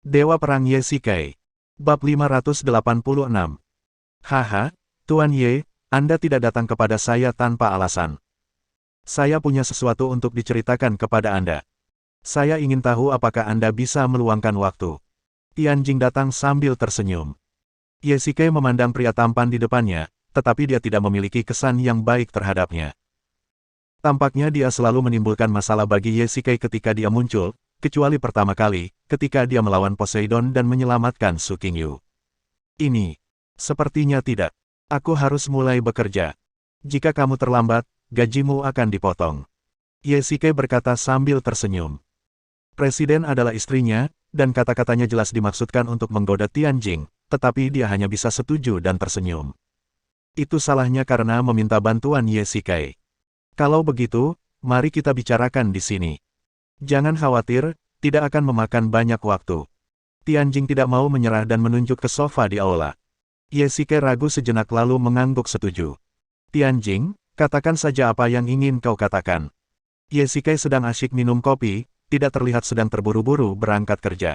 Dewa Perang Ye Shikai. Bab 586. Haha, Tuan Ye, Anda tidak datang kepada saya tanpa alasan. Saya punya sesuatu untuk diceritakan kepada Anda. Saya ingin tahu apakah Anda bisa meluangkan waktu. Tianjing datang sambil tersenyum. Ye Shikai memandang pria tampan di depannya, tetapi dia tidak memiliki kesan yang baik terhadapnya. Tampaknya dia selalu menimbulkan masalah bagi Ye Shikai ketika dia muncul, kecuali pertama kali, ketika dia melawan Poseidon dan menyelamatkan Su Qingyu. Ini, sepertinya tidak. Aku harus mulai bekerja. Jika kamu terlambat, gajimu akan dipotong. Ye Shikai berkata sambil tersenyum. Presiden adalah istrinya, dan kata-katanya jelas dimaksudkan untuk menggoda Tianjing, tetapi dia hanya bisa setuju dan tersenyum. Itu salahnya karena meminta bantuan Ye Shikai. Kalau begitu, mari kita bicarakan di sini. Jangan khawatir, tidak akan memakan banyak waktu. Tianjing tidak mau menyerah dan menunjuk ke sofa di aula. Ye Shikai ragu sejenak lalu mengangguk setuju. Tianjing, katakan saja apa yang ingin kau katakan. Ye Shikai sedang asyik minum kopi, tidak terlihat sedang terburu-buru berangkat kerja.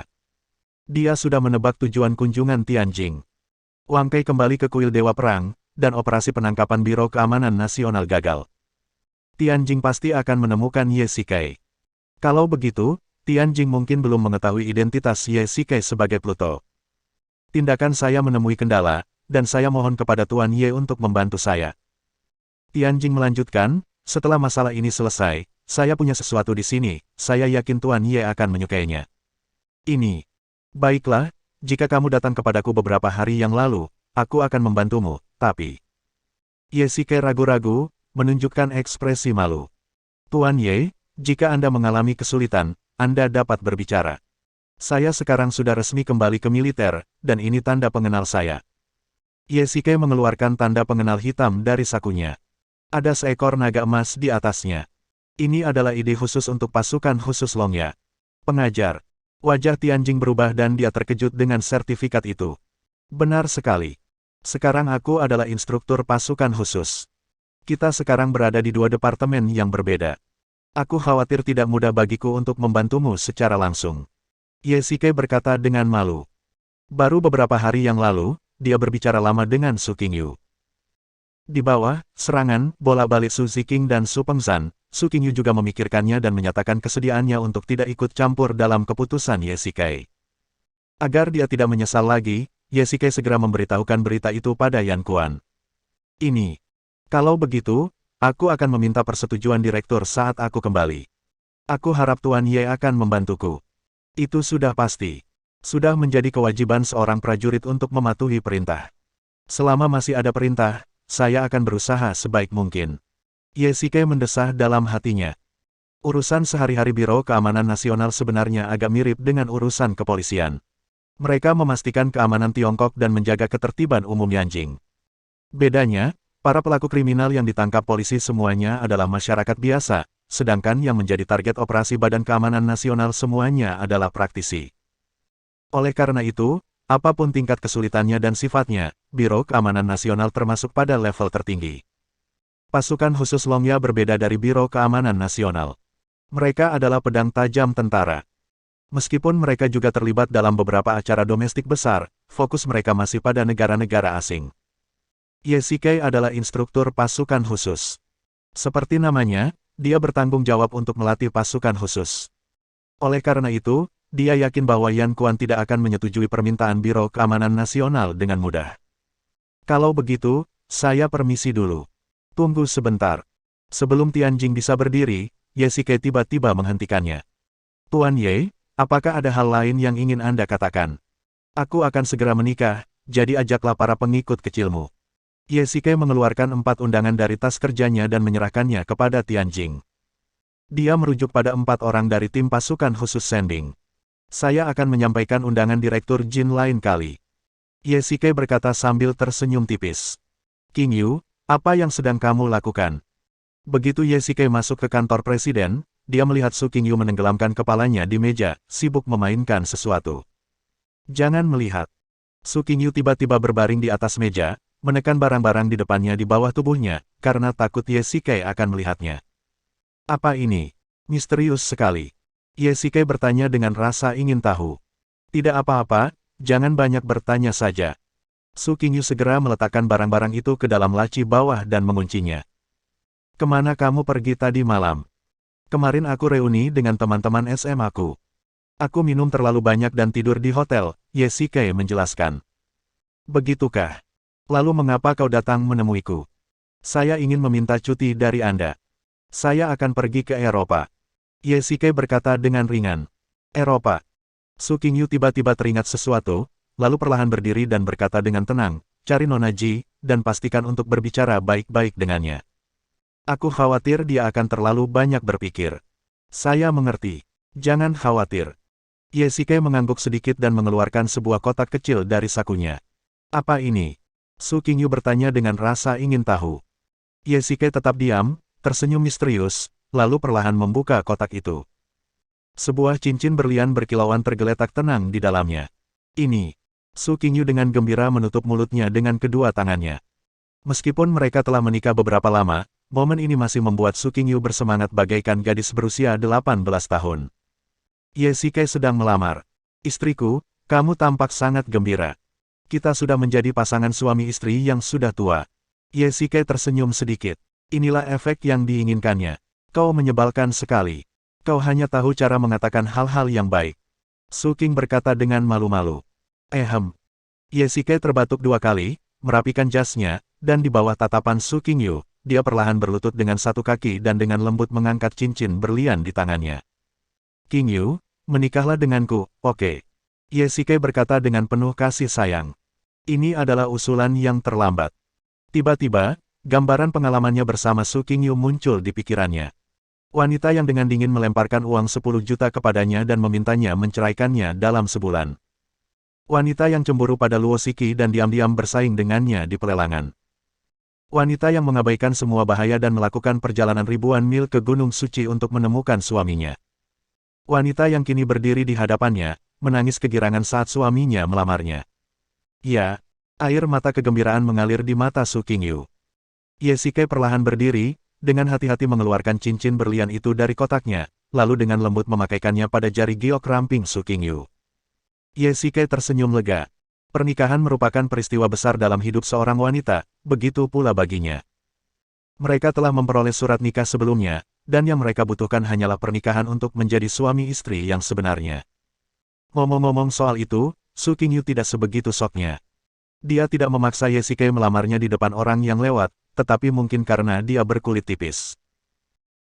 Dia sudah menebak tujuan kunjungan Tianjing. Wang Kai kembali ke kuil Dewa Perang, dan operasi penangkapan Biro Keamanan Nasional gagal. Tianjing pasti akan menemukan Ye Shikai. Kalau begitu, Tianjing mungkin belum mengetahui identitas Ye Shikai sebagai Pluto. Tindakan saya menemui kendala, dan saya mohon kepada Tuan Ye untuk membantu saya. Tianjing melanjutkan, setelah masalah ini selesai, saya punya sesuatu di sini, saya yakin Tuan Ye akan menyukainya. Ini. Baiklah, jika kamu datang kepadaku beberapa hari yang lalu, aku akan membantumu, tapi... Ye Shikai ragu-ragu, menunjukkan ekspresi malu. Tuan Ye, jika Anda mengalami kesulitan, Anda dapat berbicara. Saya sekarang sudah resmi kembali ke militer, dan ini tanda pengenal saya. Ye Shikai mengeluarkan tanda pengenal hitam dari sakunya. Ada seekor naga emas di atasnya. Ini adalah ide khusus untuk pasukan khusus Longya. Pengajar. Wajah Tianjing berubah dan dia terkejut dengan sertifikat itu. Benar sekali. Sekarang aku adalah instruktur pasukan khusus. Kita sekarang berada di dua departemen yang berbeda. Aku khawatir tidak mudah bagiku untuk membantumu secara langsung. Ye Shikai berkata dengan malu. Baru beberapa hari yang lalu, dia berbicara lama dengan Su Qingyu. Di bawah, serangan, bola-balik Su Ziqing dan Su Pengzhan, Su Qingyu juga memikirkannya dan menyatakan kesediaannya untuk tidak ikut campur dalam keputusan Ye Shikai. Agar dia tidak menyesal lagi, Ye Shikai segera memberitahukan berita itu pada Yan Quan. Ini. Kalau begitu, aku akan meminta persetujuan direktur saat aku kembali. Aku harap Tuan Ye akan membantuku. Itu sudah pasti. Sudah menjadi kewajiban seorang prajurit untuk mematuhi perintah. Selama masih ada perintah, saya akan berusaha sebaik mungkin. Ye Shikai mendesah dalam hatinya. Urusan sehari-hari Biro Keamanan Nasional sebenarnya agak mirip dengan urusan kepolisian. Mereka memastikan keamanan Tiongkok dan menjaga ketertiban umum Yanjing. Bedanya, para pelaku kriminal yang ditangkap polisi semuanya adalah masyarakat biasa, sedangkan yang menjadi target operasi Badan Keamanan Nasional semuanya adalah praktisi. Oleh karena itu, apapun tingkat kesulitannya dan sifatnya, Biro Keamanan Nasional termasuk pada level tertinggi. Pasukan khusus Longya berbeda dari Biro Keamanan Nasional. Mereka adalah pedang tajam tentara. Meskipun mereka juga terlibat dalam beberapa acara domestik besar, fokus mereka masih pada negara-negara asing. Ye Shikai adalah instruktur pasukan khusus. Seperti namanya, dia bertanggung jawab untuk melatih pasukan khusus. Oleh karena itu, dia yakin bahwa Yan Quan tidak akan menyetujui permintaan Biro Keamanan Nasional dengan mudah. Kalau begitu, saya permisi dulu. Tunggu sebentar. Sebelum Tianjing bisa berdiri, Ye Shikai tiba-tiba menghentikannya. Tuan Ye, apakah ada hal lain yang ingin Anda katakan? Aku akan segera menikah, jadi ajaklah para pengikut kecilmu. Ye Shikai mengeluarkan 4 undangan dari tas kerjanya dan menyerahkannya kepada Tianjing. Dia merujuk pada 4 orang dari tim pasukan khusus Sending. Saya akan menyampaikan undangan Direktur Jin lain kali. Ye Shikai berkata sambil tersenyum tipis. Qingyu, apa yang sedang kamu lakukan? Begitu Ye Shikai masuk ke kantor presiden, dia melihat Su Qingyu menenggelamkan kepalanya di meja, sibuk memainkan sesuatu. Jangan melihat. Su Qingyu tiba-tiba berbaring di atas meja, menekan barang-barang di depannya di bawah tubuhnya, karena takut Ye Shikai akan melihatnya. Apa ini? Misterius sekali. Ye Shikai bertanya dengan rasa ingin tahu. Tidak apa-apa, jangan banyak bertanya saja. Su Qingyu segera meletakkan barang-barang itu ke dalam laci bawah dan menguncinya. Kemana kamu pergi tadi malam? Kemarin aku reuni dengan teman-teman SM aku. Aku minum terlalu banyak dan tidur di hotel, Ye Shikai menjelaskan. Begitukah? Lalu mengapa kau datang menemuiku? Saya ingin meminta cuti dari Anda. Saya akan pergi ke Eropa. Ye Shikai berkata dengan ringan. Eropa. Su Qingyu tiba-tiba teringat sesuatu, lalu perlahan berdiri dan berkata dengan tenang, cari Nona Ji, dan pastikan untuk berbicara baik-baik dengannya. Aku khawatir dia akan terlalu banyak berpikir. Saya mengerti. Jangan khawatir. Ye Shikai mengangguk sedikit dan mengeluarkan sebuah kotak kecil dari sakunya. Apa ini? Su Qingyu bertanya dengan rasa ingin tahu. Ye Shikai tetap diam, tersenyum misterius, lalu perlahan membuka kotak itu. Sebuah cincin berlian berkilauan tergeletak tenang di dalamnya. Ini. Su Qingyu dengan gembira menutup mulutnya dengan kedua tangannya. Meskipun mereka telah menikah beberapa lama, momen ini masih membuat Su Qingyu bersemangat bagaikan gadis berusia 18 tahun. Ye Shikai sedang melamar. Istriku, kamu tampak sangat gembira. Kita sudah menjadi pasangan suami istri yang sudah tua. Ye Shikai tersenyum sedikit. Inilah efek yang diinginkannya. Kau menyebalkan sekali. Kau hanya tahu cara mengatakan hal-hal yang baik. Su Qing berkata dengan malu-malu. Ye Shikai terbatuk 2 kali, merapikan jasnya, dan di bawah tatapan Su Qingyu, dia perlahan berlutut dengan satu kaki dan dengan lembut mengangkat cincin berlian di tangannya. Qingyu, menikahlah denganku, oke? Ye Shikai berkata dengan penuh kasih sayang. Ini adalah usulan yang terlambat. Tiba-tiba, gambaran pengalamannya bersama Su Qingyu muncul di pikirannya. Wanita yang dengan dingin melemparkan uang 10 juta kepadanya dan memintanya menceraikannya dalam sebulan. Wanita yang cemburu pada Luo Shiki dan diam-diam bersaing dengannya di pelelangan. Wanita yang mengabaikan semua bahaya dan melakukan perjalanan ribuan mil ke Gunung Suci untuk menemukan suaminya. Wanita yang kini berdiri di hadapannya, menangis kegirangan saat suaminya melamarnya. Ya, air mata kegembiraan mengalir di mata Su Qingyu. Ye Shikai perlahan berdiri, dengan hati-hati mengeluarkan cincin berlian itu dari kotaknya, lalu dengan lembut memakaikannya pada jari giok ramping Su Qingyu. Ye Shikai tersenyum lega. Pernikahan merupakan peristiwa besar dalam hidup seorang wanita, begitu pula baginya. Mereka telah memperoleh surat nikah sebelumnya, dan yang mereka butuhkan hanyalah pernikahan untuk menjadi suami istri yang sebenarnya. Ngomong-ngomong soal itu, Su Qingyu tidak sebegitu syoknya. Dia tidak memaksa Ye Shikai melamarnya di depan orang yang lewat, tetapi mungkin karena dia berkulit tipis.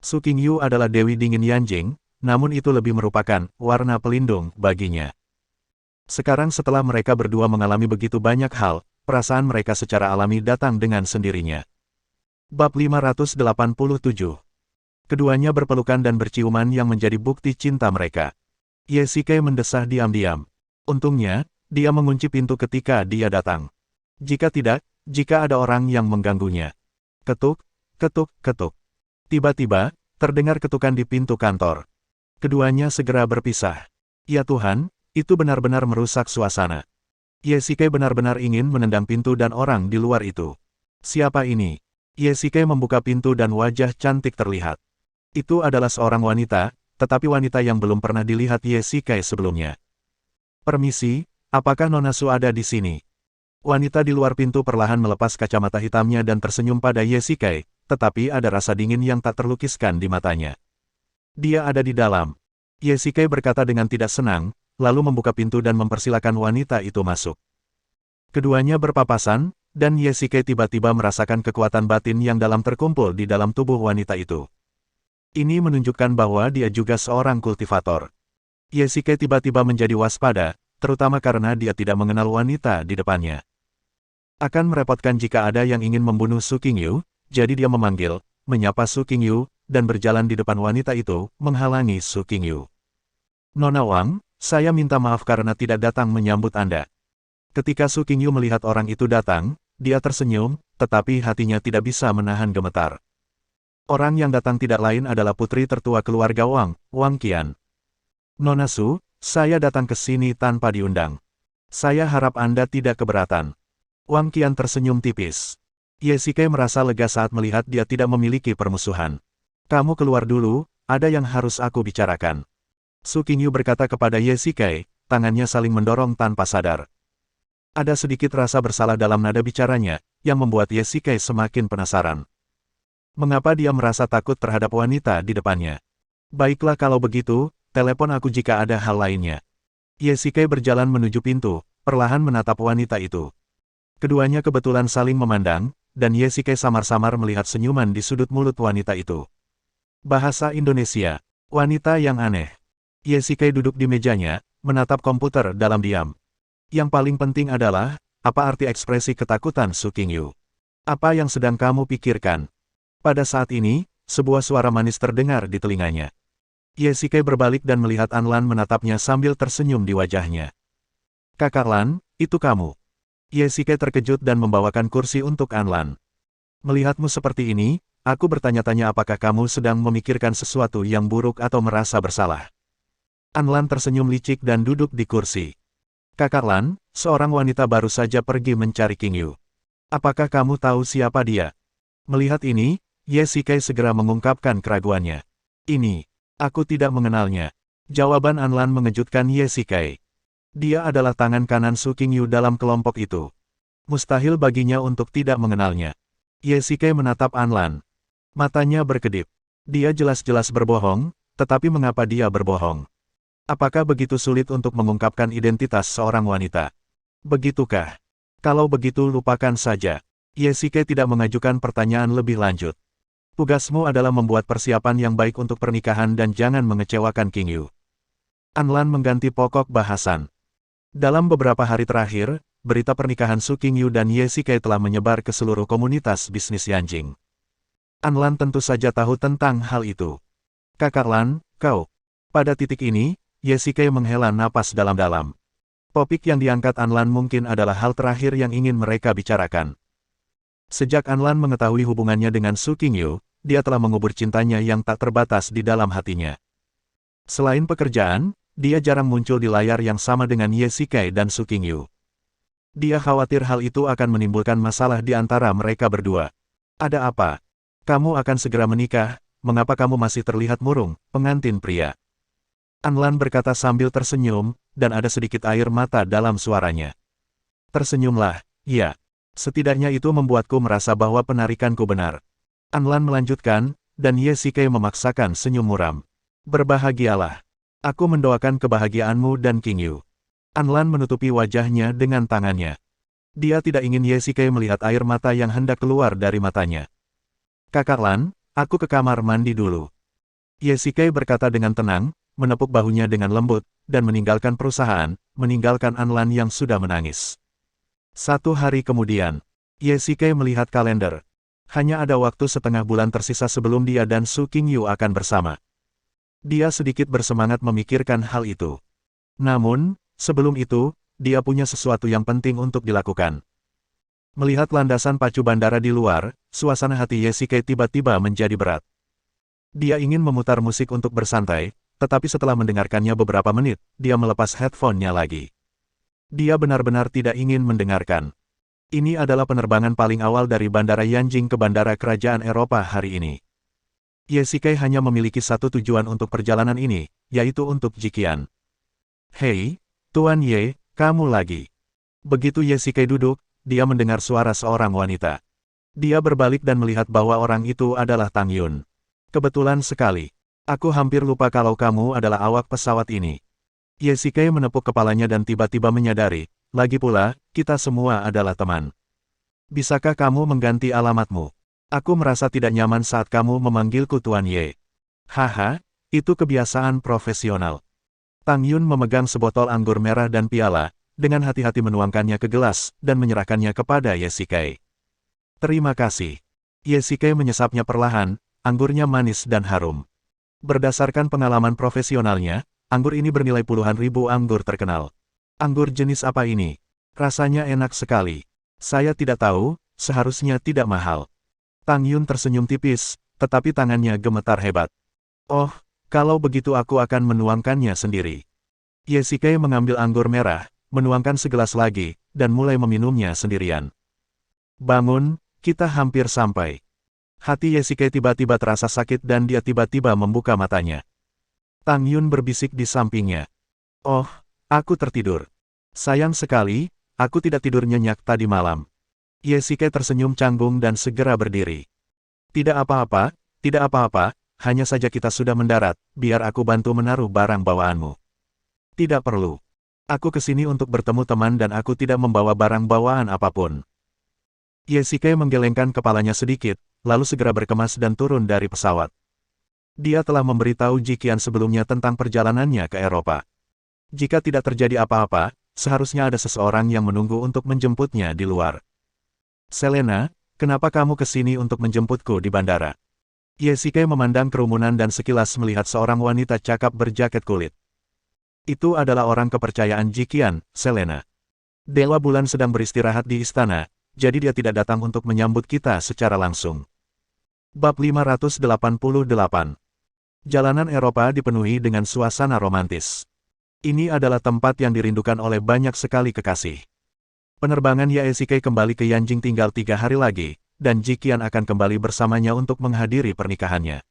Su Qingyu adalah Dewi Dingin Yanjing, namun itu lebih merupakan warna pelindung baginya. Sekarang setelah mereka berdua mengalami begitu banyak hal, perasaan mereka secara alami datang dengan sendirinya. Bab 587. Keduanya berpelukan dan berciuman yang menjadi bukti cinta mereka. Ye Shikai mendesah diam-diam. Untungnya, dia mengunci pintu ketika dia datang. Jika tidak, jika ada orang yang mengganggunya. Ketuk, ketuk, ketuk. Tiba-tiba, terdengar ketukan di pintu kantor. Keduanya segera berpisah. Ya Tuhan, itu benar-benar merusak suasana. Ye Shikai benar-benar ingin menendang pintu dan orang di luar itu. Siapa ini? Ye Shikai membuka pintu dan wajah cantik terlihat. Itu adalah seorang wanita, tetapi wanita yang belum pernah dilihat Ye Shikai sebelumnya. Permisi, apakah Nona Su ada di sini? Wanita di luar pintu perlahan melepas kacamata hitamnya dan tersenyum pada Ye Shikai, tetapi ada rasa dingin yang tak terlukiskan di matanya. Dia ada di dalam. Ye Shikai berkata dengan tidak senang, lalu membuka pintu dan mempersilakan wanita itu masuk. Keduanya berpapasan, dan Ye Shikai tiba-tiba merasakan kekuatan batin yang dalam terkumpul di dalam tubuh wanita itu. Ini menunjukkan bahwa dia juga seorang kultivator. Ye Shikai tiba-tiba menjadi waspada, terutama karena dia tidak mengenal wanita di depannya. Akan merepotkan jika ada yang ingin membunuh Su Qingyu, jadi dia memanggil, menyapa Su Qingyu, dan berjalan di depan wanita itu, menghalangi Su Qingyu. Nona Wang, saya minta maaf karena tidak datang menyambut Anda. Ketika Su Qingyu melihat orang itu datang, dia tersenyum, tetapi hatinya tidak bisa menahan gemetar. Orang yang datang tidak lain adalah putri tertua keluarga Wang, Wang Qian. Nona Su, saya datang ke sini tanpa diundang. Saya harap Anda tidak keberatan. Wang Qian tersenyum tipis. Ye Shikai merasa lega saat melihat dia tidak memiliki permusuhan. Kamu keluar dulu, ada yang harus aku bicarakan. Su Qingyu berkata kepada Ye Shikai, tangannya saling mendorong tanpa sadar. Ada sedikit rasa bersalah dalam nada bicaranya, yang membuat Ye Shikai semakin penasaran. Mengapa dia merasa takut terhadap wanita di depannya? Baiklah kalau begitu, telepon aku jika ada hal lainnya. Ye Shikai berjalan menuju pintu, perlahan menatap wanita itu. Keduanya kebetulan saling memandang, dan Ye Shikai samar-samar melihat senyuman di sudut mulut wanita itu. Bahasa Indonesia. Wanita yang aneh. Ye Shikai duduk di mejanya, menatap komputer dalam diam. Yang paling penting adalah, apa arti ekspresi ketakutan Su Qingyu? Apa yang sedang kamu pikirkan? Pada saat ini, sebuah suara manis terdengar di telinganya. Ye Shikai berbalik dan melihat An Lan menatapnya sambil tersenyum di wajahnya. Kakak Lan, itu kamu. Ye Shikai terkejut dan membawakan kursi untuk An Lan. Melihatmu seperti ini, aku bertanya-tanya apakah kamu sedang memikirkan sesuatu yang buruk atau merasa bersalah. An Lan tersenyum licik dan duduk di kursi. Kakak Lan, seorang wanita baru saja pergi mencari Qingyu. Apakah kamu tahu siapa dia? Melihat ini, Ye Shikai segera mengungkapkan keraguannya. Ini, aku tidak mengenalnya. Jawaban An Lan mengejutkan Ye Shikai. Dia adalah tangan kanan Su Qingyu dalam kelompok itu. Mustahil baginya untuk tidak mengenalnya. Ye Shikai menatap An Lan. Matanya berkedip. Dia jelas-jelas berbohong, tetapi mengapa dia berbohong? Apakah begitu sulit untuk mengungkapkan identitas seorang wanita? Begitukah? Kalau begitu lupakan saja. Ye Shikai tidak mengajukan pertanyaan lebih lanjut. Tugasmu adalah membuat persiapan yang baik untuk pernikahan dan jangan mengecewakan Qingyu. An Lan mengganti pokok bahasan. Dalam beberapa hari terakhir, berita pernikahan Su Qingyu dan Ye Shikai telah menyebar ke seluruh komunitas bisnis Yanjing. An Lan tentu saja tahu tentang hal itu. Kakak Lan, kau. Pada titik ini, Ye Shikai menghela napas dalam-dalam. Topik yang diangkat An Lan mungkin adalah hal terakhir yang ingin mereka bicarakan. Sejak An Lan mengetahui hubungannya dengan Su Qingyu, dia telah mengubur cintanya yang tak terbatas di dalam hatinya. Selain pekerjaan, dia jarang muncul di layar yang sama dengan Ye Shikai dan Su Qingyu. Dia khawatir hal itu akan menimbulkan masalah di antara mereka berdua. Ada apa? Kamu akan segera menikah, mengapa kamu masih terlihat murung, pengantin pria? An Lan berkata sambil tersenyum, dan ada sedikit air mata dalam suaranya. Tersenyumlah, ya. Setidaknya itu membuatku merasa bahwa penarikanku benar. An Lan melanjutkan, dan Ye Shikai memaksakan senyum muram. Berbahagialah. Aku mendoakan kebahagiaanmu dan Qingyu. An Lan menutupi wajahnya dengan tangannya. Dia tidak ingin Ye Shikai melihat air mata yang hendak keluar dari matanya. Kakak Lan, aku ke kamar mandi dulu. Ye Shikai berkata dengan tenang, menepuk bahunya dengan lembut, dan meninggalkan perusahaan, meninggalkan An Lan yang sudah menangis. 1 hari kemudian, Ye Shikai melihat kalender. Hanya ada waktu setengah bulan tersisa sebelum dia dan Su Qingyu akan bersama. Dia sedikit bersemangat memikirkan hal itu. Namun, sebelum itu, dia punya sesuatu yang penting untuk dilakukan. Melihat landasan pacu bandara di luar, suasana hati Ye Shikai tiba-tiba menjadi berat. Dia ingin memutar musik untuk bersantai, tetapi setelah mendengarkannya beberapa menit, dia melepas headphone-nya lagi. Dia benar-benar tidak ingin mendengarkan. Ini adalah penerbangan paling awal dari Bandara Yanjing ke Bandara Kerajaan Eropa hari ini. Ye Shikai hanya memiliki satu tujuan untuk perjalanan ini, yaitu untuk Jiqian. Hei, Tuan Ye, kamu lagi. Begitu Ye Shikai duduk, dia mendengar suara seorang wanita. Dia berbalik dan melihat bahwa orang itu adalah Tang Yun. Kebetulan sekali. Aku hampir lupa kalau kamu adalah awak pesawat ini. Ye Shikai menepuk kepalanya dan tiba-tiba menyadari, lagi pula, kita semua adalah teman. Bisakah kamu mengganti alamatmu? Aku merasa tidak nyaman saat kamu memanggilku Tuan Ye. Haha, itu kebiasaan profesional. Tang Yun memegang sebotol anggur merah dan piala, dengan hati-hati menuangkannya ke gelas, dan menyerahkannya kepada Ye Shikai. Terima kasih. Ye Shikai menyesapnya perlahan, anggurnya manis dan harum. Berdasarkan pengalaman profesionalnya, anggur ini bernilai puluhan ribu anggur terkenal. Anggur jenis apa ini? Rasanya enak sekali. Saya tidak tahu, seharusnya tidak mahal. Tang Yun tersenyum tipis, tetapi tangannya gemetar hebat. Oh, kalau begitu aku akan menuangkannya sendiri. Ye Shikai mengambil anggur merah, menuangkan segelas lagi, dan mulai meminumnya sendirian. Bangun, kita hampir sampai. Hati Ye Shikai tiba-tiba terasa sakit dan dia tiba-tiba membuka matanya. Tang Yun berbisik di sampingnya. Oh, Aku tertidur. Sayang sekali, aku tidak tidur nyenyak tadi malam. Yesike tersenyum canggung dan segera berdiri. Tidak apa-apa, tidak apa-apa, hanya saja kita sudah mendarat, biar aku bantu menaruh barang bawaanmu. Tidak perlu. Aku kesini untuk bertemu teman dan aku tidak membawa barang bawaan apapun. Yesike menggelengkan kepalanya sedikit, lalu segera berkemas dan turun dari pesawat. Dia telah memberitahu Jikian sebelumnya tentang perjalanannya ke Eropa. Jika tidak terjadi apa-apa, seharusnya ada seseorang yang menunggu untuk menjemputnya di luar. Selena, kenapa kamu kesini untuk menjemputku di bandara? Yesike memandang kerumunan dan sekilas melihat seorang wanita cakap berjaket kulit. Itu adalah orang kepercayaan Jikian, Selena. Dewa Bulan sedang beristirahat di istana, jadi dia tidak datang untuk menyambut kita secara langsung. Bab 588. Jalanan Eropa dipenuhi dengan suasana romantis. Ini adalah tempat yang dirindukan oleh banyak sekali kekasih. Penerbangan Yesike kembali ke Yanjing tinggal 3 hari lagi, dan Jikian akan kembali bersamanya untuk menghadiri pernikahannya.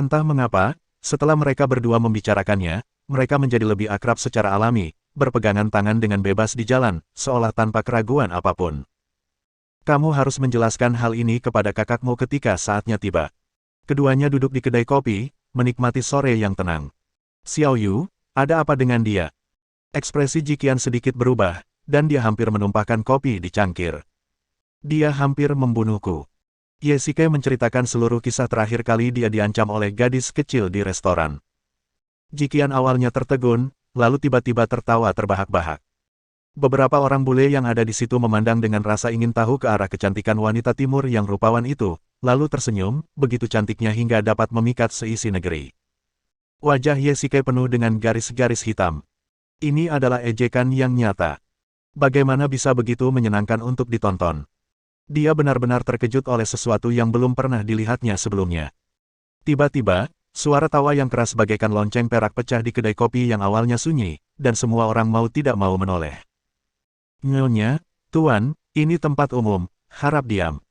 Entah mengapa, setelah mereka berdua membicarakannya, mereka menjadi lebih akrab secara alami, berpegangan tangan dengan bebas di jalan, seolah tanpa keraguan apapun. Kamu harus menjelaskan hal ini kepada kakakmu ketika saatnya tiba. Keduanya duduk di kedai kopi, menikmati sore yang tenang. Xiao Yu, ada apa dengan dia? Ekspresi Jikian sedikit berubah, dan dia hampir menumpahkan kopi di cangkir. Dia hampir membunuhku. Yesike menceritakan seluruh kisah terakhir kali dia diancam oleh gadis kecil di restoran. Jikian awalnya tertegun, lalu tiba-tiba tertawa terbahak-bahak. Beberapa orang bule yang ada di situ memandang dengan rasa ingin tahu ke arah kecantikan wanita timur yang rupawan itu, lalu tersenyum, begitu cantiknya hingga dapat memikat seisi negeri. Wajah Yesike penuh dengan garis-garis hitam. Ini adalah ejekan yang nyata. Bagaimana bisa begitu menyenangkan untuk ditonton? Dia benar-benar terkejut oleh sesuatu yang belum pernah dilihatnya sebelumnya. Tiba-tiba, suara tawa yang keras bagaikan lonceng perak pecah di kedai kopi yang awalnya sunyi, dan semua orang mau tidak mau menoleh. Nyonya, Tuan, ini tempat umum, harap diam.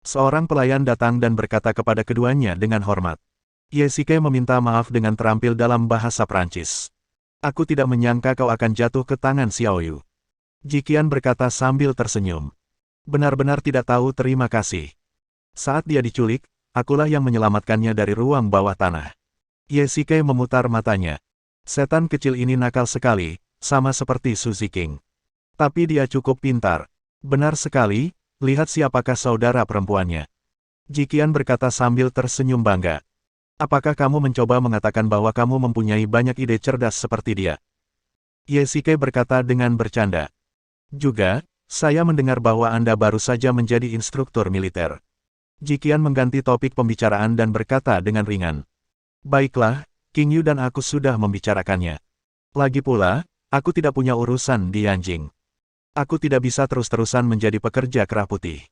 Seorang pelayan datang dan berkata kepada keduanya dengan hormat. Yesike meminta maaf dengan terampil dalam bahasa Prancis. Aku tidak menyangka kau akan jatuh ke tangan Xiao Yu. Jikian berkata sambil tersenyum. Benar-benar tidak tahu terima kasih. Saat dia diculik, akulah yang menyelamatkannya dari ruang bawah tanah. Yesike memutar matanya. Setan kecil ini nakal sekali, sama seperti Suzy King. Tapi dia cukup pintar. Benar sekali, lihat siapakah saudara perempuannya. Jikian berkata sambil tersenyum bangga. Apakah kamu mencoba mengatakan bahwa kamu mempunyai banyak ide cerdas seperti dia? Yesike berkata dengan bercanda. Juga, saya mendengar bahwa Anda baru saja menjadi instruktur militer. Jikian mengganti topik pembicaraan dan berkata dengan ringan. Baiklah, King Yu dan aku sudah membicarakannya. Lagi pula, aku tidak punya urusan di Yanjing. Aku tidak bisa terus-terusan menjadi pekerja kerah putih.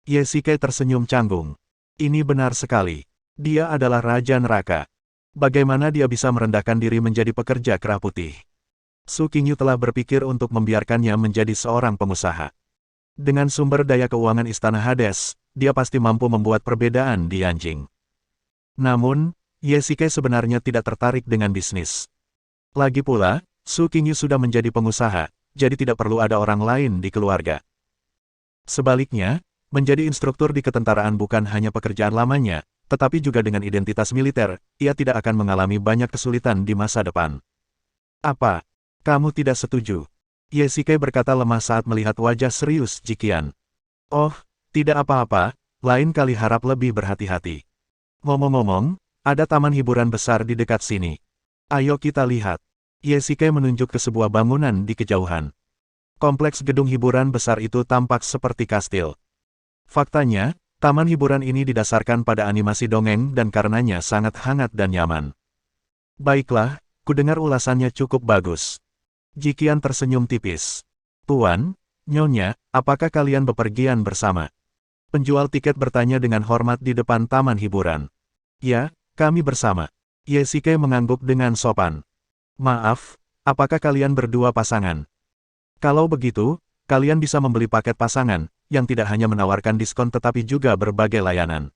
Yesike tersenyum canggung. Ini benar sekali. Dia adalah Raja Neraka. Bagaimana dia bisa merendahkan diri menjadi pekerja kerah putih? Su Qingyu telah berpikir untuk membiarkannya menjadi seorang pengusaha. Dengan sumber daya keuangan Istana Hades, dia pasti mampu membuat perbedaan di Yanjing. Namun, Yesike sebenarnya tidak tertarik dengan bisnis. Lagi pula, Su Qingyu sudah menjadi pengusaha, jadi tidak perlu ada orang lain di keluarga. Sebaliknya, menjadi instruktur di ketentaraan bukan hanya pekerjaan lamanya, tetapi juga dengan identitas militer, ia tidak akan mengalami banyak kesulitan di masa depan. Apa? Kamu tidak setuju? Yesike berkata lemah saat melihat wajah serius Jikian. Oh, tidak apa-apa, lain kali harap lebih berhati-hati. Ngomong-ngomong, ada taman hiburan besar di dekat sini. Ayo kita lihat. Yesike menunjuk ke sebuah bangunan di kejauhan. Kompleks gedung hiburan besar itu tampak seperti kastil. Faktanya, taman hiburan ini didasarkan pada animasi dongeng dan karenanya sangat hangat dan nyaman. Baiklah, kudengar ulasannya cukup bagus. Jikian tersenyum tipis. Tuan, Nyonya, apakah kalian bepergian bersama? Penjual tiket bertanya dengan hormat di depan taman hiburan. Ya, kami bersama. Yesike mengangguk dengan sopan. Maaf, apakah kalian berdua pasangan? Kalau begitu, kalian bisa membeli paket pasangan, yang tidak hanya menawarkan diskon tetapi juga berbagai layanan.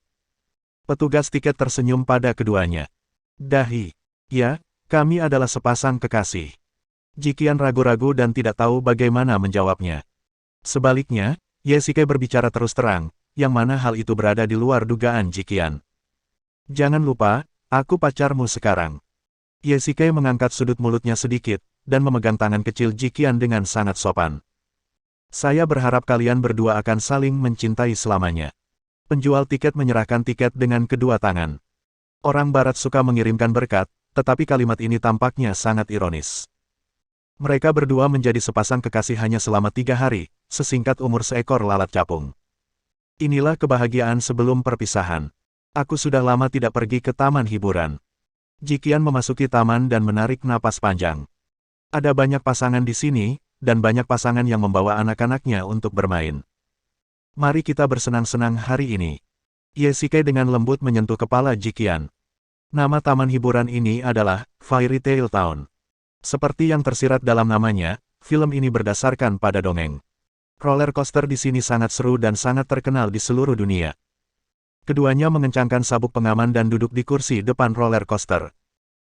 Petugas tiket tersenyum pada keduanya. Dahi. Ya, kami adalah sepasang kekasih. Jikian ragu-ragu dan tidak tahu bagaimana menjawabnya. Sebaliknya, Ye-Shikai berbicara terus terang, yang mana hal itu berada di luar dugaan Jikian. Jangan lupa, aku pacarmu sekarang. Ye-Shikai mengangkat sudut mulutnya sedikit, dan memegang tangan kecil Jikian dengan sangat sopan. Saya berharap kalian berdua akan saling mencintai selamanya. Penjual tiket menyerahkan tiket dengan kedua tangan. Orang barat suka mengirimkan berkat, tetapi kalimat ini tampaknya sangat ironis. Mereka berdua menjadi sepasang kekasih hanya selama 3 hari, sesingkat umur seekor lalat capung. Inilah kebahagiaan sebelum perpisahan. Aku sudah lama tidak pergi ke taman hiburan. Jikian memasuki taman dan menarik napas panjang. Ada banyak pasangan di sini, dan banyak pasangan yang membawa anak-anaknya untuk bermain. Mari kita bersenang-senang hari ini. Ye-Shikai dengan lembut menyentuh kepala Jikian. Nama taman hiburan ini adalah Fairy Tail Town. Seperti yang tersirat dalam namanya, film ini berdasarkan pada dongeng. Roller coaster di sini sangat seru dan sangat terkenal di seluruh dunia. Keduanya mengencangkan sabuk pengaman dan duduk di kursi depan roller coaster.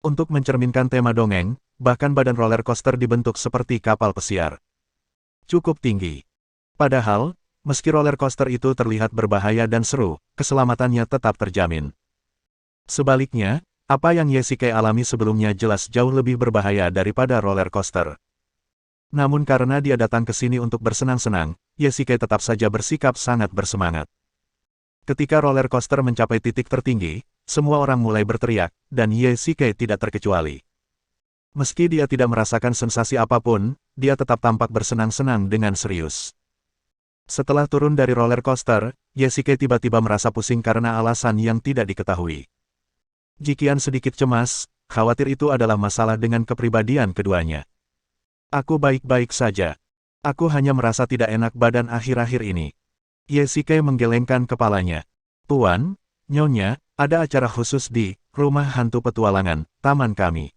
Untuk mencerminkan tema dongeng, bahkan badan roller coaster dibentuk seperti kapal pesiar. Cukup tinggi. Padahal, meski roller coaster itu terlihat berbahaya dan seru, keselamatannya tetap terjamin. Sebaliknya, apa yang Ye-Shikai alami sebelumnya jelas jauh lebih berbahaya daripada roller coaster. Namun karena dia datang ke sini untuk bersenang-senang, Ye-Shikai tetap saja bersikap sangat bersemangat. Ketika roller coaster mencapai titik tertinggi, semua orang mulai berteriak, dan Ye-Shikai tidak terkecuali. Meski dia tidak merasakan sensasi apapun, dia tetap tampak bersenang-senang dengan serius. Setelah turun dari roller coaster, Ye-Shikai tiba-tiba merasa pusing karena alasan yang tidak diketahui. Jikian sedikit cemas, khawatir itu adalah masalah dengan kepribadian keduanya. Aku baik-baik saja. Aku hanya merasa tidak enak badan akhir-akhir ini. Ye-Shikai menggelengkan kepalanya. Tuan, Nyonya, ada acara khusus di Rumah Hantu Petualangan, taman kami.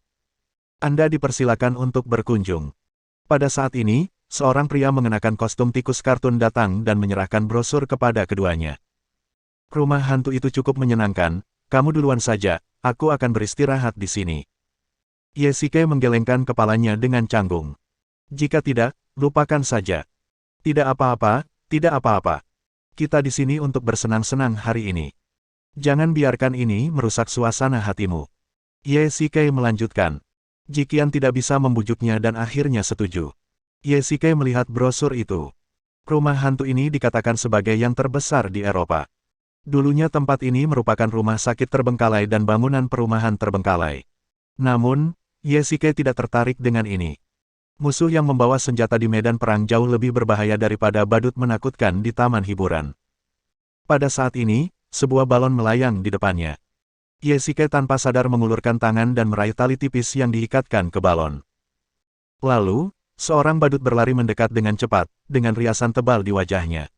Anda dipersilakan untuk berkunjung. Pada saat ini, seorang pria mengenakan kostum tikus kartun datang dan menyerahkan brosur kepada keduanya. Rumah hantu itu cukup menyenangkan, kamu duluan saja, aku akan beristirahat di sini. Ye-Shikai menggelengkan kepalanya dengan canggung. Jika tidak, lupakan saja. Tidak apa-apa, tidak apa-apa. Kita di sini untuk bersenang-senang hari ini. Jangan biarkan ini merusak suasana hatimu. Ye-Shikai melanjutkan. Jikian tidak bisa membujuknya dan akhirnya setuju. Ye-Shikai melihat brosur itu. Rumah hantu ini dikatakan sebagai yang terbesar di Eropa. Dulunya tempat ini merupakan rumah sakit terbengkalai dan bangunan perumahan terbengkalai. Namun, Ye-Shikai tidak tertarik dengan ini. Musuh yang membawa senjata di medan perang jauh lebih berbahaya daripada badut menakutkan di taman hiburan. Pada saat ini, sebuah balon melayang di depannya. Ye-Shikai tanpa sadar mengulurkan tangan dan meraih tali tipis yang diikatkan ke balon. Lalu, seorang badut berlari mendekat dengan cepat, dengan riasan tebal di wajahnya.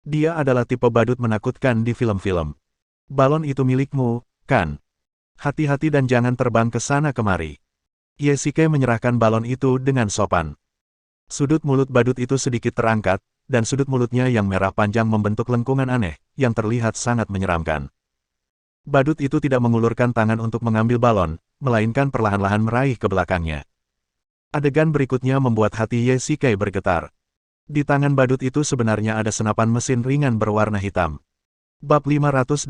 Dia adalah tipe badut menakutkan di film-film. Balon itu milikmu, kan? Hati-hati dan jangan terbang ke sana kemari. Ye-Shikai menyerahkan balon itu dengan sopan. Sudut mulut badut itu sedikit terangkat, dan sudut mulutnya yang merah panjang membentuk lengkungan aneh, yang terlihat sangat menyeramkan. Badut itu tidak mengulurkan tangan untuk mengambil balon, melainkan perlahan-lahan meraih ke belakangnya. Adegan berikutnya membuat hati Ye-Shikai bergetar. Di tangan badut itu sebenarnya ada senapan mesin ringan berwarna hitam. Bab 589.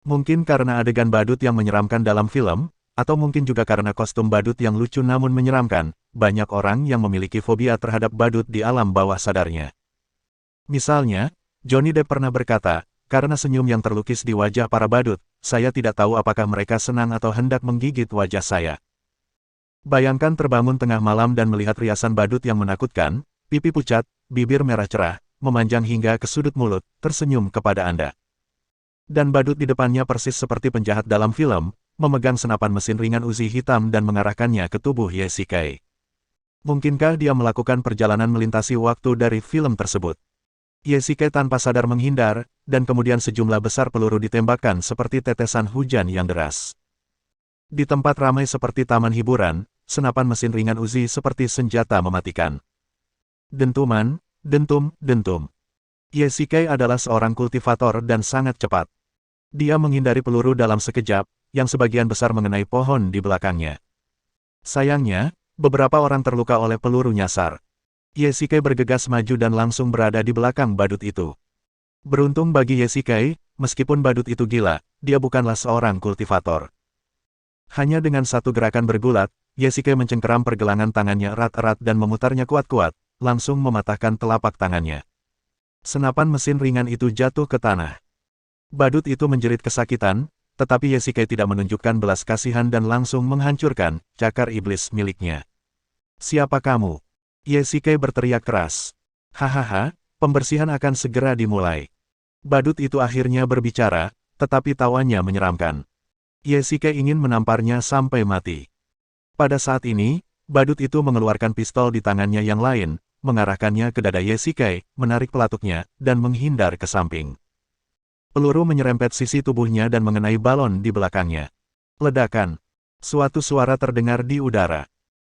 Mungkin karena adegan badut yang menyeramkan dalam film, atau mungkin juga karena kostum badut yang lucu namun menyeramkan, banyak orang yang memiliki fobia terhadap badut di alam bawah sadarnya. Misalnya, Johnny Depp pernah berkata, karena senyum yang terlukis di wajah para badut, saya tidak tahu apakah mereka senang atau hendak menggigit wajah saya. Bayangkan terbangun tengah malam dan melihat riasan badut yang menakutkan, pipi pucat, bibir merah cerah, memanjang hingga ke sudut mulut, tersenyum kepada Anda. Dan badut di depannya persis seperti penjahat dalam film, memegang senapan mesin ringan Uzi hitam dan mengarahkannya ke tubuh Ye-Shikai. Mungkinkah dia melakukan perjalanan melintasi waktu dari film tersebut? Ye-Shikai tanpa sadar menghindar, dan kemudian sejumlah besar peluru ditembakkan seperti tetesan hujan yang deras. Di tempat ramai seperti taman hiburan, senapan mesin ringan Uzi seperti senjata mematikan. Dentuman, dentum, dentum. Ye-Shikai adalah seorang kultivator dan sangat cepat. Dia menghindari peluru dalam sekejap, yang sebagian besar mengenai pohon di belakangnya. Sayangnya, beberapa orang terluka oleh peluru nyasar. Yesike bergegas maju dan langsung berada di belakang badut itu. Beruntung bagi Yesike, meskipun badut itu gila, dia bukanlah seorang kultivator. Hanya dengan satu gerakan bergulat, Yesike mencengkeram pergelangan tangannya erat-erat dan memutarnya kuat-kuat, langsung mematahkan telapak tangannya. Senapan mesin ringan itu jatuh ke tanah. Badut itu menjerit kesakitan, tetapi Yesike tidak menunjukkan belas kasihan dan langsung menghancurkan cakar iblis miliknya. "Siapa kamu?" Yesike berteriak keras. "Hahaha, pembersihan akan segera dimulai." Badut itu akhirnya berbicara, tetapi tawanya menyeramkan. Yesike ingin menamparnya sampai mati. Pada saat ini, badut itu mengeluarkan pistol di tangannya yang lain, mengarahkannya ke dada Yesike, menarik pelatuknya, dan menghindar ke samping. Peluru menyerempet sisi tubuhnya dan mengenai balon di belakangnya. Ledakan. Suatu suara terdengar di udara.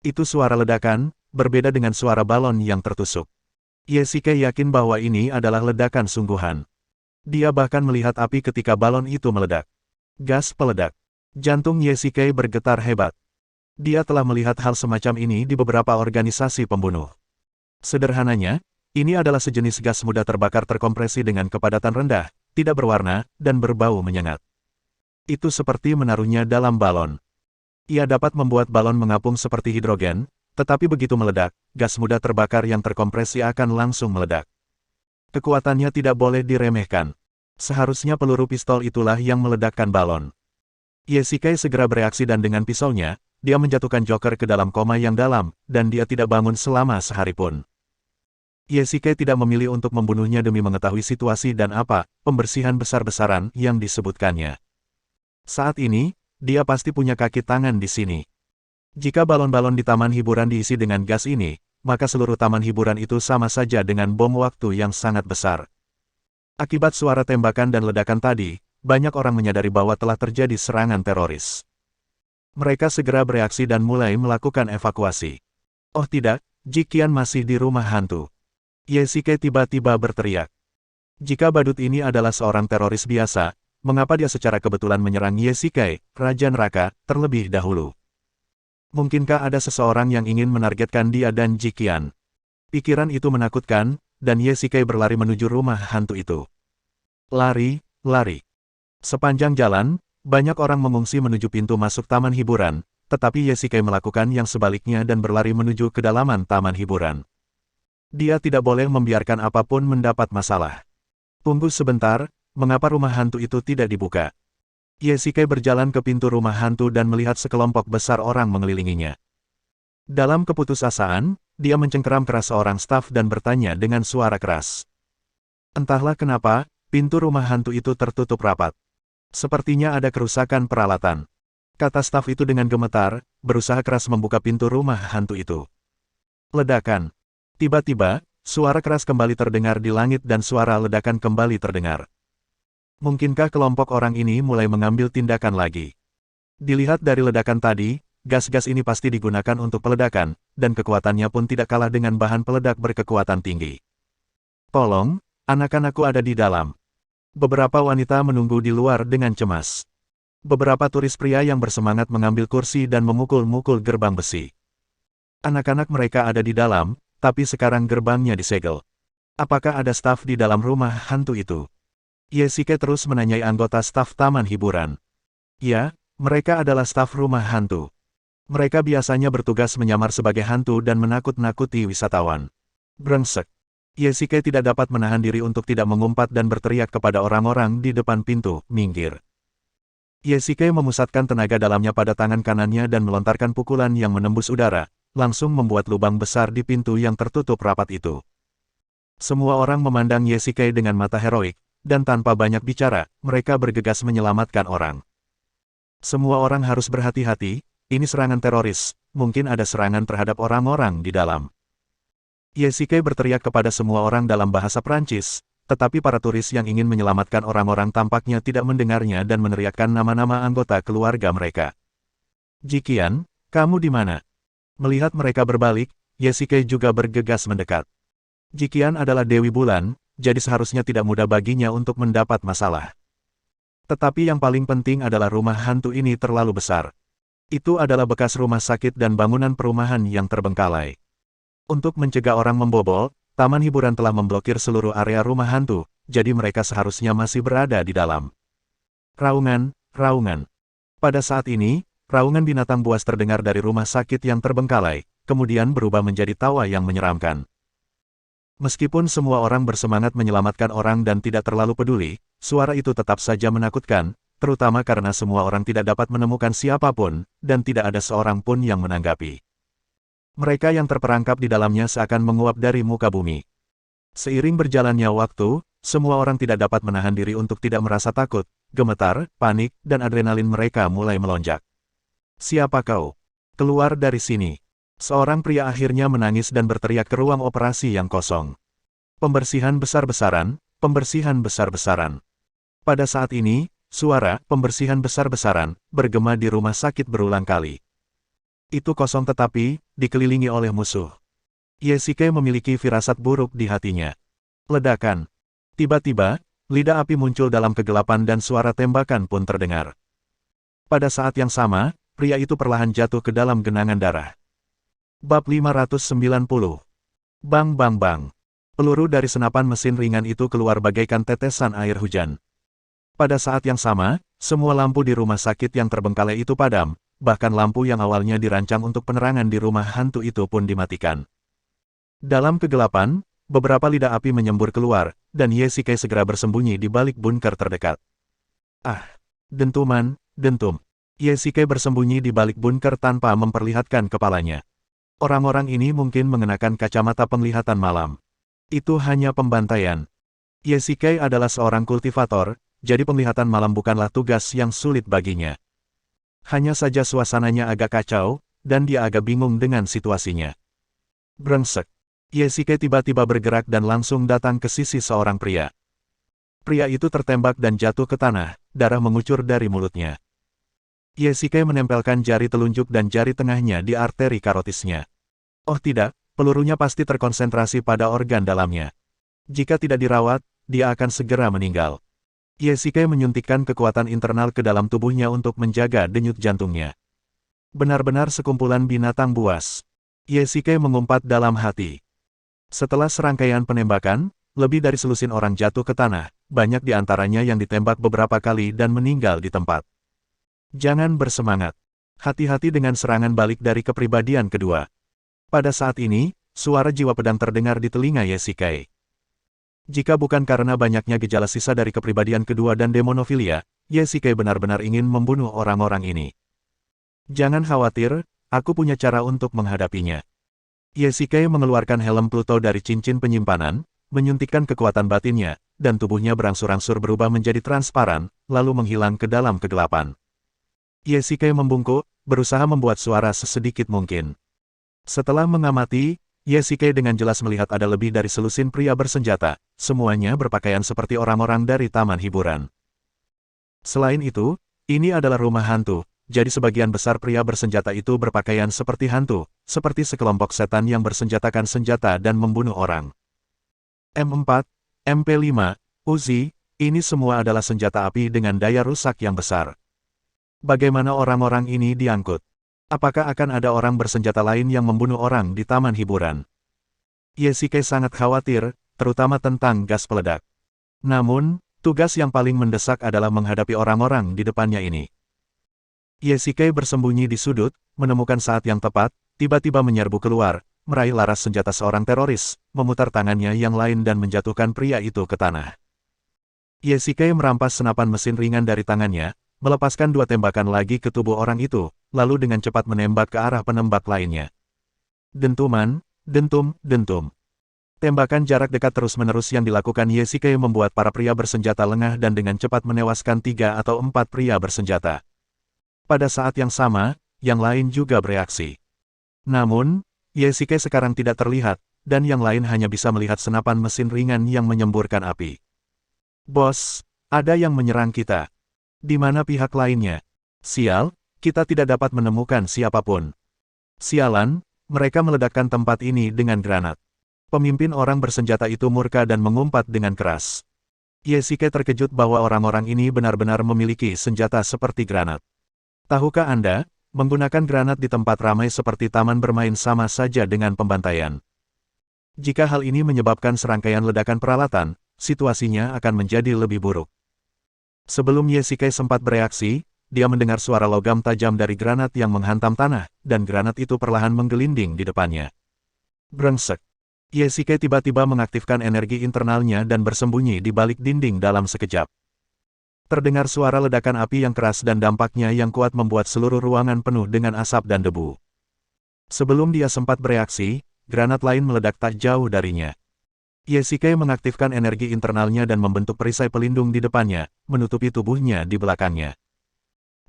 Itu suara ledakan, berbeda dengan suara balon yang tertusuk. Yesike yakin bahwa ini adalah ledakan sungguhan. Dia bahkan melihat api ketika balon itu meledak. Gas peledak. Jantung Yesike bergetar hebat. Dia telah melihat hal semacam ini di beberapa organisasi pembunuh. Sederhananya, ini adalah sejenis gas mudah terbakar terkompresi dengan kepadatan rendah, tidak berwarna, dan berbau menyengat. Itu seperti menaruhnya dalam balon. Ia dapat membuat balon mengapung seperti hidrogen, tetapi begitu meledak, gas mudah terbakar yang terkompresi akan langsung meledak. Kekuatannya tidak boleh diremehkan. Seharusnya peluru pistol itulah yang meledakkan balon. Yesike segera bereaksi dan dengan pisaunya, dia menjatuhkan Joker ke dalam koma yang dalam, dan dia tidak bangun selama sehari pun. Yesike tidak memilih untuk membunuhnya demi mengetahui situasi dan apa pembersihan besar-besaran yang disebutkannya. Saat ini, dia pasti punya kaki tangan di sini. Jika balon-balon di taman hiburan diisi dengan gas ini, maka seluruh taman hiburan itu sama saja dengan bom waktu yang sangat besar. Akibat suara tembakan dan ledakan tadi, banyak orang menyadari bahwa telah terjadi serangan teroris. Mereka segera bereaksi dan mulai melakukan evakuasi. Oh tidak, Jikian masih di rumah hantu. Yesike tiba-tiba berteriak. Jika badut ini adalah seorang teroris biasa, mengapa dia secara kebetulan menyerang Yesike, Raja Neraka, terlebih dahulu? Mungkinkah ada seseorang yang ingin menargetkan dia dan Jikian? Pikiran itu menakutkan, dan Yesike berlari menuju rumah hantu itu. Lari, lari. Sepanjang jalan, banyak orang mengungsi menuju pintu masuk taman hiburan, tetapi Yesike melakukan yang sebaliknya dan berlari menuju kedalaman taman hiburan. Dia tidak boleh membiarkan apapun mendapat masalah. Tunggu sebentar, mengapa rumah hantu itu tidak dibuka? Yesike berjalan ke pintu rumah hantu dan melihat sekelompok besar orang mengelilinginya. Dalam keputusasaan, dia mencengkeram keras seorang staf dan bertanya dengan suara keras. Entahlah kenapa, pintu rumah hantu itu tertutup rapat. Sepertinya ada kerusakan peralatan. Kata staf itu dengan gemetar, berusaha keras membuka pintu rumah hantu itu. Ledakan. Tiba-tiba, suara keras kembali terdengar di langit dan suara ledakan kembali terdengar. Mungkinkah kelompok orang ini mulai mengambil tindakan lagi? Dilihat dari ledakan tadi, gas-gas ini pasti digunakan untuk peledakan, dan kekuatannya pun tidak kalah dengan bahan peledak berkekuatan tinggi. Tolong, anak-anakku ada di dalam. Beberapa wanita menunggu di luar dengan cemas. Beberapa turis pria yang bersemangat mengambil kursi dan memukul-mukul gerbang besi. Anak-anak mereka ada di dalam, tapi sekarang gerbangnya disegel. Apakah ada staf di dalam rumah hantu itu? Yesike terus menanyai anggota staf taman hiburan. Ya, mereka adalah staf rumah hantu. Mereka biasanya bertugas menyamar sebagai hantu dan menakut-nakuti wisatawan. Brengsek. Yesike tidak dapat menahan diri untuk tidak mengumpat dan berteriak kepada orang-orang di depan pintu, minggir. Yesike memusatkan tenaga dalamnya pada tangan kanannya dan melontarkan pukulan yang menembus udara, langsung membuat lubang besar di pintu yang tertutup rapat itu. Semua orang memandang Yesike dengan mata heroik, dan tanpa banyak bicara, mereka bergegas menyelamatkan orang. Semua orang harus berhati-hati, ini serangan teroris, mungkin ada serangan terhadap orang-orang di dalam. Yesike berteriak kepada semua orang dalam bahasa Prancis, tetapi para turis yang ingin menyelamatkan orang-orang tampaknya tidak mendengarnya dan meneriakkan nama-nama anggota keluarga mereka. Jikian, kamu di mana? Melihat mereka berbalik, Yesike juga bergegas mendekat. Jikian adalah Dewi Bulan, jadi seharusnya tidak mudah baginya untuk mendapat masalah. Tetapi yang paling penting adalah rumah hantu ini terlalu besar. Itu adalah bekas rumah sakit dan bangunan perumahan yang terbengkalai. Untuk mencegah orang membobol, taman hiburan telah memblokir seluruh area rumah hantu, jadi mereka seharusnya masih berada di dalam. Raungan, raungan. Pada saat ini, raungan binatang buas terdengar dari rumah sakit yang terbengkalai, kemudian berubah menjadi tawa yang menyeramkan. Meskipun semua orang bersemangat menyelamatkan orang dan tidak terlalu peduli, suara itu tetap saja menakutkan, terutama karena semua orang tidak dapat menemukan siapapun, dan tidak ada seorang pun yang menanggapi. Mereka yang terperangkap di dalamnya seakan menguap dari muka bumi. Seiring berjalannya waktu, semua orang tidak dapat menahan diri untuk tidak merasa takut, gemetar, panik, dan adrenalin mereka mulai melonjak. "Siapa kau? Keluar dari sini!" Seorang pria akhirnya menangis dan berteriak ke ruang operasi yang kosong. Pembersihan besar-besaran, pembersihan besar-besaran. Pada saat ini, suara pembersihan besar-besaran bergema di rumah sakit berulang kali. Itu kosong tetapi dikelilingi oleh musuh. Yesike memiliki firasat buruk di hatinya. Ledakan. Tiba-tiba, lidah api muncul dalam kegelapan dan suara tembakan pun terdengar. Pada saat yang sama, pria itu perlahan jatuh ke dalam genangan darah. Bab 590. Bang bang bang. Peluru dari senapan mesin ringan itu keluar bagaikan tetesan air hujan. Pada saat yang sama, semua lampu di rumah sakit yang terbengkalai itu padam, bahkan lampu yang awalnya dirancang untuk penerangan di rumah hantu itu pun dimatikan. Dalam kegelapan, beberapa lidah api menyembur keluar, dan Yesike segera bersembunyi di balik bunker terdekat. Ah! Dentuman, dentum. Yesike bersembunyi di balik bunker tanpa memperlihatkan kepalanya. Orang-orang ini mungkin mengenakan kacamata penglihatan malam. Itu hanya pembantaian. Yesike adalah seorang kultivator, jadi penglihatan malam bukanlah tugas yang sulit baginya. Hanya saja suasananya agak kacau, dan dia agak bingung dengan situasinya. Brengsek. Yesike tiba-tiba bergerak dan langsung datang ke sisi seorang pria. Pria itu tertembak dan jatuh ke tanah, darah mengucur dari mulutnya. Yesike menempelkan jari telunjuk dan jari tengahnya di arteri karotisnya. Oh tidak, pelurunya pasti terkonsentrasi pada organ dalamnya. Jika tidak dirawat, dia akan segera meninggal. Yesike menyuntikkan kekuatan internal ke dalam tubuhnya untuk menjaga denyut jantungnya. Benar-benar sekumpulan binatang buas. Yesike mengumpat dalam hati. Setelah serangkaian penembakan, lebih dari selusin orang jatuh ke tanah, banyak di antaranya yang ditembak beberapa kali dan meninggal di tempat. Jangan bersemangat. Hati-hati dengan serangan balik dari kepribadian kedua. Pada saat ini, suara jiwa pedang terdengar di telinga Yesike. Jika bukan karena banyaknya gejala sisa dari kepribadian kedua dan demonofilia, Yesike benar-benar ingin membunuh orang-orang ini. Jangan khawatir, aku punya cara untuk menghadapinya. Yesike mengeluarkan helm Pluto dari cincin penyimpanan, menyuntikkan kekuatan batinnya, dan tubuhnya berangsur-angsur berubah menjadi transparan, lalu menghilang ke dalam kegelapan. Yesike membungkuk, berusaha membuat suara sesedikit mungkin. Setelah mengamati, Yesike dengan jelas melihat ada lebih dari selusin pria bersenjata, semuanya berpakaian seperti orang-orang dari taman hiburan. Selain itu, ini adalah rumah hantu, jadi sebagian besar pria bersenjata itu berpakaian seperti hantu, seperti sekelompok setan yang bersenjatakan senjata dan membunuh orang. M4, MP5, Uzi, ini semua adalah senjata api dengan daya rusak yang besar. Bagaimana orang-orang ini diangkut? Apakah akan ada orang bersenjata lain yang membunuh orang di taman hiburan? Yesike sangat khawatir, terutama tentang gas peledak. Namun, tugas yang paling mendesak adalah menghadapi orang-orang di depannya ini. Yesike bersembunyi di sudut, menemukan saat yang tepat, tiba-tiba menyerbu keluar, meraih laras senjata seorang teroris, memutar tangannya yang lain dan menjatuhkan pria itu ke tanah. Yesike merampas senapan mesin ringan dari tangannya, melepaskan 2 tembakan lagi ke tubuh orang itu, lalu dengan cepat menembak ke arah penembak lainnya. Dentuman, dentum, dentum. Tembakan jarak dekat terus-menerus yang dilakukan Yesike membuat para pria bersenjata lengah dan dengan cepat menewaskan 3 atau 4 pria bersenjata. Pada saat yang sama, yang lain juga bereaksi. Namun, Yesike sekarang tidak terlihat, dan yang lain hanya bisa melihat senapan mesin ringan yang menyemburkan api. Bos, ada yang menyerang kita. Di mana pihak lainnya? Sial, kita tidak dapat menemukan siapapun. Sialan, mereka meledakkan tempat ini dengan granat. Pemimpin orang bersenjata itu murka dan mengumpat dengan keras. Yesike terkejut bahwa orang-orang ini benar-benar memiliki senjata seperti granat. Tahukah Anda, Menggunakan granat di tempat ramai seperti taman bermain sama saja dengan pembantaian. Jika hal ini menyebabkan serangkaian ledakan peralatan, situasinya akan menjadi lebih buruk. Sebelum Yesike sempat bereaksi, dia mendengar suara logam tajam dari granat yang menghantam tanah, dan granat itu perlahan menggelinding di depannya. Brengsek. Yesike tiba-tiba mengaktifkan energi internalnya dan bersembunyi di balik dinding dalam sekejap. Terdengar suara ledakan api yang keras dan dampaknya yang kuat membuat seluruh ruangan penuh dengan asap dan debu. Sebelum dia sempat bereaksi, granat lain meledak tak jauh darinya. Yesike mengaktifkan energi internalnya dan membentuk perisai pelindung di depannya, menutupi tubuhnya di belakangnya.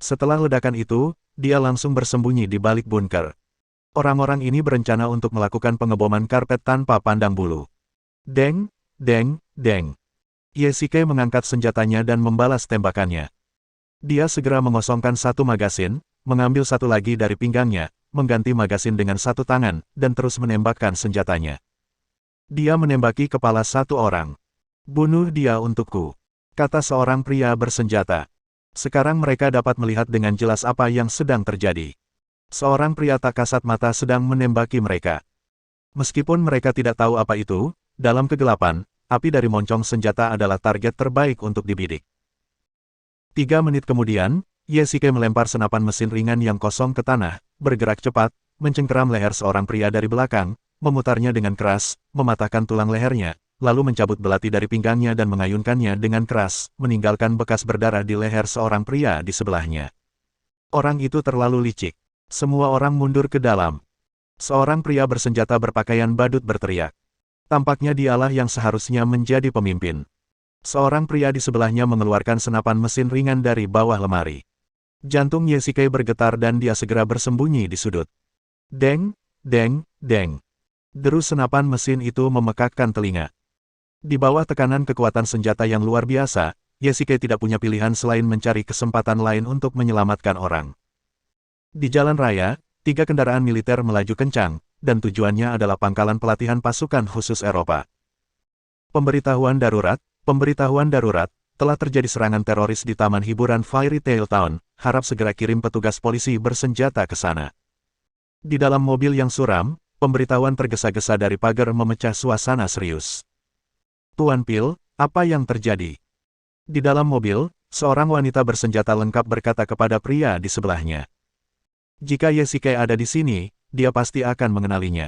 Setelah ledakan itu, dia langsung bersembunyi di balik bunker. Orang-orang ini berencana untuk melakukan pengeboman karpet tanpa pandang bulu. Deng, deng, deng. Yesike mengangkat senjatanya dan membalas tembakannya. Dia segera mengosongkan satu magasin, mengambil satu lagi dari pinggangnya, mengganti magasin dengan satu tangan, dan terus menembakkan senjatanya. Dia menembaki kepala satu orang. "Bunuh dia untukku," kata seorang pria bersenjata. Sekarang mereka dapat melihat dengan jelas apa yang sedang terjadi. Seorang pria tak kasat mata sedang menembaki mereka. Meskipun mereka tidak tahu apa itu, dalam kegelapan, api dari moncong senjata adalah target terbaik untuk dibidik. 3 menit kemudian, Yesike melempar senapan mesin ringan yang kosong ke tanah, bergerak cepat, mencengkeram leher seorang pria dari belakang, memutarnya dengan keras, mematahkan tulang lehernya, lalu mencabut belati dari pinggangnya dan mengayunkannya dengan keras, meninggalkan bekas berdarah di leher seorang pria di sebelahnya. Orang itu terlalu licik. Semua orang mundur ke dalam. Seorang pria bersenjata berpakaian badut berteriak. Tampaknya dialah yang seharusnya menjadi pemimpin. Seorang pria di sebelahnya mengeluarkan senapan mesin ringan dari bawah lemari. Jantung Yesike bergetar dan dia segera bersembunyi di sudut. Deng, deng, deng. Deru senapan mesin itu memekakkan telinga. Di bawah tekanan kekuatan senjata yang luar biasa, Yesike tidak punya pilihan selain mencari kesempatan lain untuk menyelamatkan orang. Di jalan raya, 3 kendaraan militer melaju kencang, dan tujuannya adalah pangkalan pelatihan pasukan khusus Eropa. Pemberitahuan darurat, telah terjadi serangan teroris di taman hiburan Fairy Tail Town, harap segera kirim petugas polisi bersenjata ke sana. Di dalam mobil yang suram, pemberitahuan tergesa-gesa dari pagar memecah suasana serius. Tuan Pil, apa yang terjadi? Di dalam mobil, seorang wanita bersenjata lengkap berkata kepada pria di sebelahnya. Jika Yesike ada di sini, dia pasti akan mengenalinya.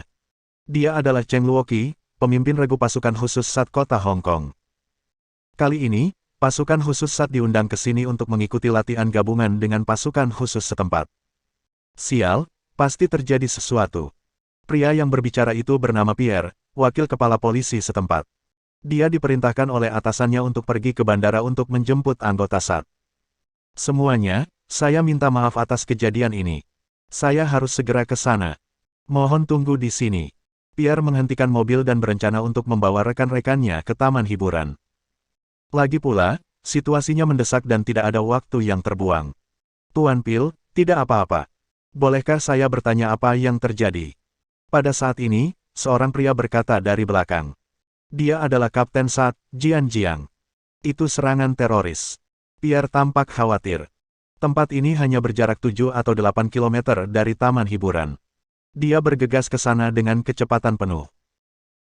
Dia adalah Cheng Luoqi, pemimpin regu pasukan khusus SAT kota Hong Kong. Kali ini, pasukan khusus SAT diundang ke sini untuk mengikuti latihan gabungan dengan pasukan khusus setempat. Sial, pasti terjadi sesuatu. Pria yang berbicara itu bernama Pierre, wakil kepala polisi setempat. Dia diperintahkan oleh atasannya untuk pergi ke bandara untuk menjemput anggota SAT. Semuanya, saya minta maaf atas kejadian ini. Saya harus segera ke sana. Mohon tunggu di sini. Pierre menghentikan mobil dan berencana untuk membawa rekan-rekannya ke taman hiburan. Lagi pula, situasinya mendesak dan tidak ada waktu yang terbuang. Tuan Pil, tidak apa-apa. Bolehkah saya bertanya apa yang terjadi? Pada saat ini, seorang pria berkata dari belakang. Dia adalah Kapten SAT, Jian Jiang. Itu serangan teroris. Pierre tampak khawatir. Tempat ini hanya berjarak 7 atau 8 km dari taman hiburan. Dia bergegas ke sana dengan kecepatan penuh.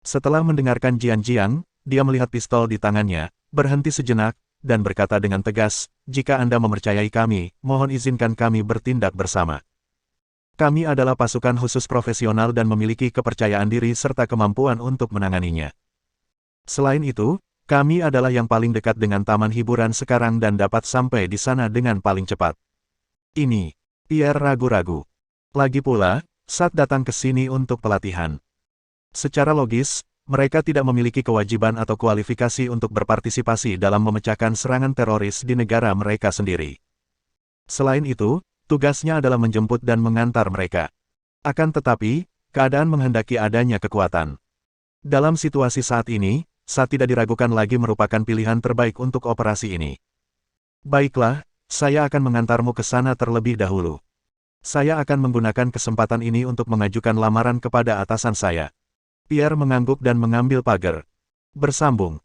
Setelah mendengarkan Jian Jiang, dia melihat pistol di tangannya, berhenti sejenak, dan berkata dengan tegas, "Jika Anda mempercayai kami, mohon izinkan kami bertindak bersama. Kami adalah pasukan khusus profesional dan memiliki kepercayaan diri serta kemampuan untuk menanganinya. Selain itu, kami adalah yang paling dekat dengan taman hiburan sekarang dan dapat sampai di sana dengan paling cepat." Ini, Pierre ragu-ragu. Lagi pula, SAT datang ke sini untuk pelatihan. Secara logis, mereka tidak memiliki kewajiban atau kualifikasi untuk berpartisipasi dalam memecahkan serangan teroris di negara mereka sendiri. Selain itu, tugasnya adalah menjemput dan mengantar mereka. Akan tetapi, keadaan menghendaki adanya kekuatan. Dalam situasi saat ini, SAT tidak diragukan lagi merupakan pilihan terbaik untuk operasi ini. Baiklah, saya akan mengantarmu ke sana terlebih dahulu. Saya akan menggunakan kesempatan ini untuk mengajukan lamaran kepada atasan saya. Pierre mengangguk dan mengambil pagar. Bersambung.